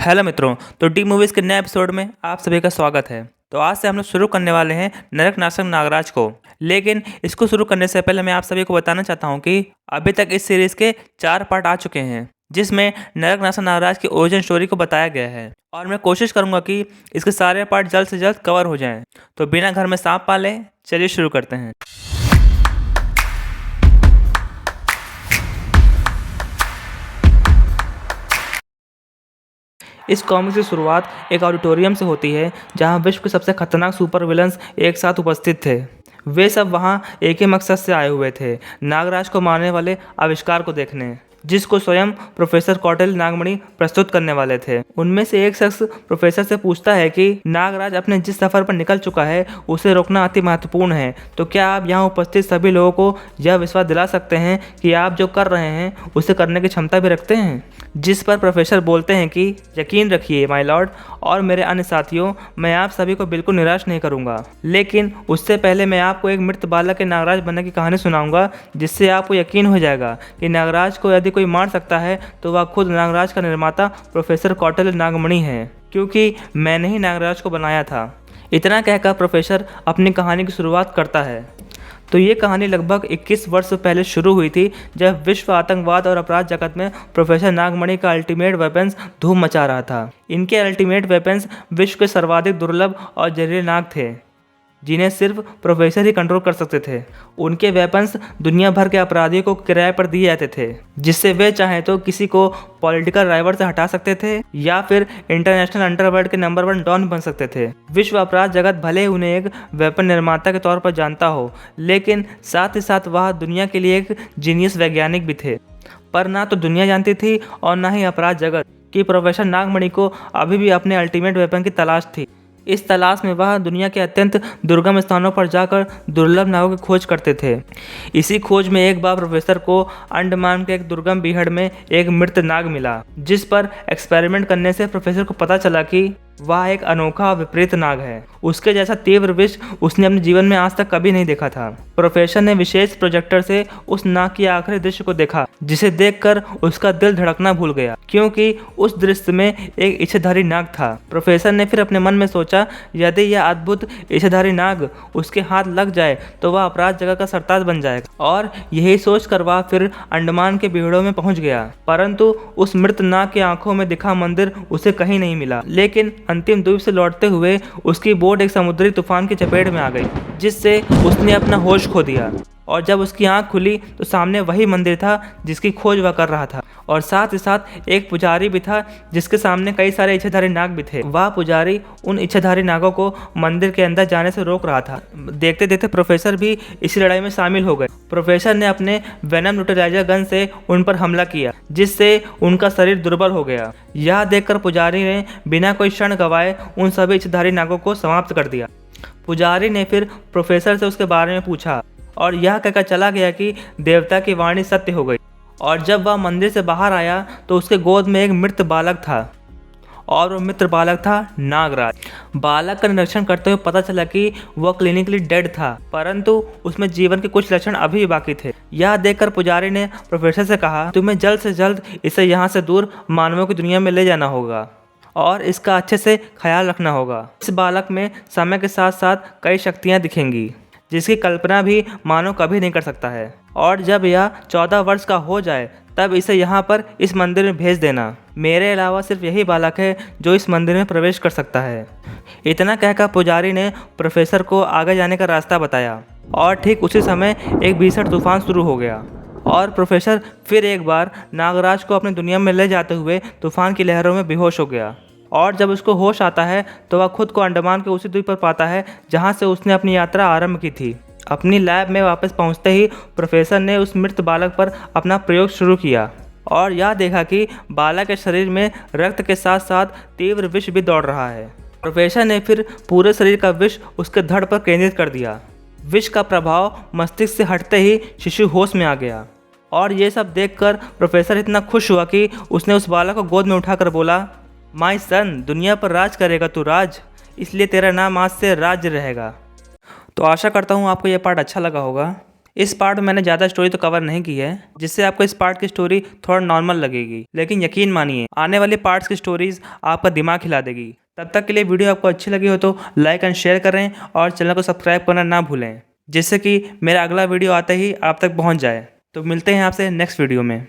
Hello मित्रों। तो D movies के नए एपिसोड में आप सभी का स्वागत है। तो आज से हम लोग शुरू करने वाले हैं नरक नाशक नागराज को। लेकिन इसको शुरू करने से पहले मैं आप सभी को बताना चाहता हूं कि अभी तक इस सीरीज़ के 4 पार्ट आ चुके हैं, जिसमें नरक नाशक नागराज की ओरिजिन स्टोरी को बताया गया है। और मैं कोशिश करूंगा कि इसके सारे पार्ट जल्द से जल्द कवर हो जाएं। तो बिना घर में सांप पाले चलिए शुरू करते हैं। इस कॉमिक की शुरुआत एक ऑडिटोरियम से होती है, जहां विश्व के सबसे खतरनाक सुपर विलन्स एक साथ उपस्थित थे। वे सब वहां एक ही मकसद से आए हुए थे, नागराज को मारने वाले आविष्कार को देखने, जिसको स्वयं प्रोफेसर कौटिल्य नागमणि प्रस्तुत करने वाले थे। उनमें से एक शख्स प्रोफेसर से पूछता है कि नागराज अपने जिस सफर पर निकल चुका है उसे रोकना अति महत्वपूर्ण है। तो क्या आप यहाँ उपस्थित सभी लोगों को यह विश्वास दिला सकते हैं कि आप जो कर रहे हैं उसे करने की क्षमता भी रखते हैं? जिस पर प्रोफेसर बोलते हैं कि यकीन रखिए माय लॉर्ड और मेरे अन्य साथियों, मैं आप सभी को बिल्कुल निराश नहीं करूंगा। लेकिन उससे पहले मैं आपको एक मृत बालक के नागराज बनने की कहानी सुनाऊंगा, जिससे आपको यकीन हो जाएगा कि नागराज को यदि कोई मार सकता है तो वह खुद नागराज का निर्माता प्रोफेसर कौटिल्य नागमणि है, क्योंकि मैंने ही नागराज को बनाया था। इतना कहकर प्रोफेसर अपनी कहानी की शुरुआत करता है। तो ये कहानी लगभग 21 वर्ष पहले शुरू हुई थी, जब विश्व आतंकवाद और अपराध जगत में प्रोफेसर नागमणि का अल्टीमेट वेपन्स धूम मचा रहा था। इनके अल्टीमेट वेपन्स विश्व के सर्वाधिक दुर्लभ और जहरीले नाग थे, जिन्हें सिर्फ प्रोफेसर ही कंट्रोल कर सकते थे। उनके वेपन्स दुनिया भर के अपराधियों को किराए पर दिए जाते थे, जिससे वे चाहें तो किसी को पॉलिटिकल राइवल से हटा सकते थे या फिर इंटरनेशनल अंडरवर्ल्ड के नंबर 1 डॉन बन सकते थे। विश्व अपराध जगत भले ही उन्हें एक वेपन निर्माता के तौर पर जानता हो, लेकिन साथ ही साथ वह दुनिया के लिए एक जीनियस वैज्ञानिक भी थे। पर ना तो दुनिया जानती थी और ना ही अपराध जगत कि प्रोफेसर नागमणि को अभी भी अपने अल्टीमेट वेपन की तलाश थी। इस तलाश में वह दुनिया के अत्यंत दुर्गम स्थानों पर जाकर दुर्लभ नागों की खोज करते थे। इसी खोज में एक बार प्रोफेसर को अंडमान के एक दुर्गम बीहड़ में एक मृत नाग मिला, जिस पर एक्सपेरिमेंट करने से प्रोफेसर को पता चला कि वह एक अनोखा और विपरीत नाग है। उसके जैसा तीव्र विष उसने अपने जीवन में आज तक कभी नहीं देखा था। प्रोफेसर ने विशेष प्रोजेक्टर से उस नाग की आखिरी दृश्य को देखा, जिसे देखकर उसका दिल धड़कना भूल गया, क्योंकि उस दृश्य में एक इच्छाधारी नाग था। प्रोफेसर ने फिर अपने मन में सोचा, यदि यह अद्भुत इच्छाधारी नाग उसके हाथ लग जाए तो वह अपराध जगत का सरताज बन जाएगा। और यही सोचकर वह फिर अंडमान के बीहड़ों में पहुंच गया। परंतु उस मृत नाग की आंखों में दिखा मंदिर उसे कहीं नहीं मिला। लेकिन अंतिम द्वीप से लौटते हुए उसकी बोट एक समुद्री तूफान की चपेट में आ गई, जिससे उसने अपना होश खो दिया। और जब उसकी आंख खुली तो सामने वही मंदिर था जिसकी खोज वह कर रहा था, और साथ ही साथ एक पुजारी भी था जिसके सामने कई सारे इच्छाधारी नाग भी थे। वह पुजारी उन इच्छाधारी नागों को मंदिर के अंदर जाने से रोक रहा था। देखते देखते प्रोफेसर भी इसी लड़ाई में शामिल हो गए। प्रोफेसर ने अपने वेनम न्यूट्रलाइजर गन से उन पर हमला किया, जिससे उनका शरीर दुर्बल हो गया। यह देखकर पुजारी ने बिना कोई क्षण गंवाए उन सभी इच्छाधारी नागों को समाप्त कर दिया। पुजारी ने फिर प्रोफेसर से उसके बारे में पूछा, और यह कहकर चला गया कि देवता की वाणी सत्य हो गई। और जब वह मंदिर से बाहर आया तो उसके गोद में एक मृत बालक था, और वो मित्र बालक था नागराज। बालक का निरीक्षण करते हुए पता चला कि वह क्लिनिकली डेड था, परंतु उसमें जीवन के कुछ लक्षण अभी भी बाकी थे। यह देखकर पुजारी ने प्रोफेसर से कहा, तुम्हें जल्द से जल्द इसे यहाँ से दूर मानवों की दुनिया में ले जाना होगा और इसका अच्छे से ख्याल रखना होगा। इस बालक में समय के साथ साथ कई शक्तियाँ दिखेंगी, जिसकी कल्पना भी मानव कभी नहीं कर सकता है। और जब यह 14 वर्ष का हो जाए तब इसे यहाँ पर इस मंदिर में भेज देना। मेरे अलावा सिर्फ यही बालक है जो इस मंदिर में प्रवेश कर सकता है। इतना कहकर पुजारी ने प्रोफेसर को आगे जाने का रास्ता बताया, और ठीक उसी समय एक भीषण तूफान शुरू हो गया, और प्रोफेसर फिर एक बार नागराज को अपनी दुनिया में ले जाते हुए तूफान की लहरों में बेहोश हो गया। और जब उसको होश आता है तो वह खुद को अंडमान के उसी द्वीप पर पाता है जहाँ से उसने अपनी यात्रा आरंभ की थी। अपनी लैब में वापस पहुँचते ही प्रोफेसर ने उस मृत बालक पर अपना प्रयोग शुरू किया, और यह देखा कि बालक के शरीर में रक्त के साथ साथ तीव्र विष भी दौड़ रहा है। प्रोफेसर ने फिर पूरे शरीर का विष उसके धड़ पर केंद्रित कर दिया। विष का प्रभाव मस्तिष्क से हटते ही शिशु होश में आ गया। और ये सब देखकर प्रोफेसर इतना खुश हुआ कि उसने उस बालक को गोद में उठाकर बोला, माय सन, दुनिया पर राज करेगा तू राज, इसलिए तेरा नाम आज से राज्य रहेगा। तो आशा करता हूँ आपको ये पार्ट अच्छा लगा होगा। इस पार्ट में मैंने ज़्यादा स्टोरी तो कवर नहीं की है, जिससे आपको इस पार्ट की स्टोरी थोड़ा नॉर्मल लगेगी, लेकिन यकीन मानिए आने वाले पार्ट्स की स्टोरीज आपका दिमाग हिला देगी। तब तक के लिए वीडियो आपको अच्छी लगी हो तो लाइक एंड शेयर करें और चैनल को सब्सक्राइब करना ना भूलें, जिससे कि मेरा अगला वीडियो आते ही आप तक पहुंच जाए। तो मिलते हैं आपसे नेक्स्ट वीडियो में।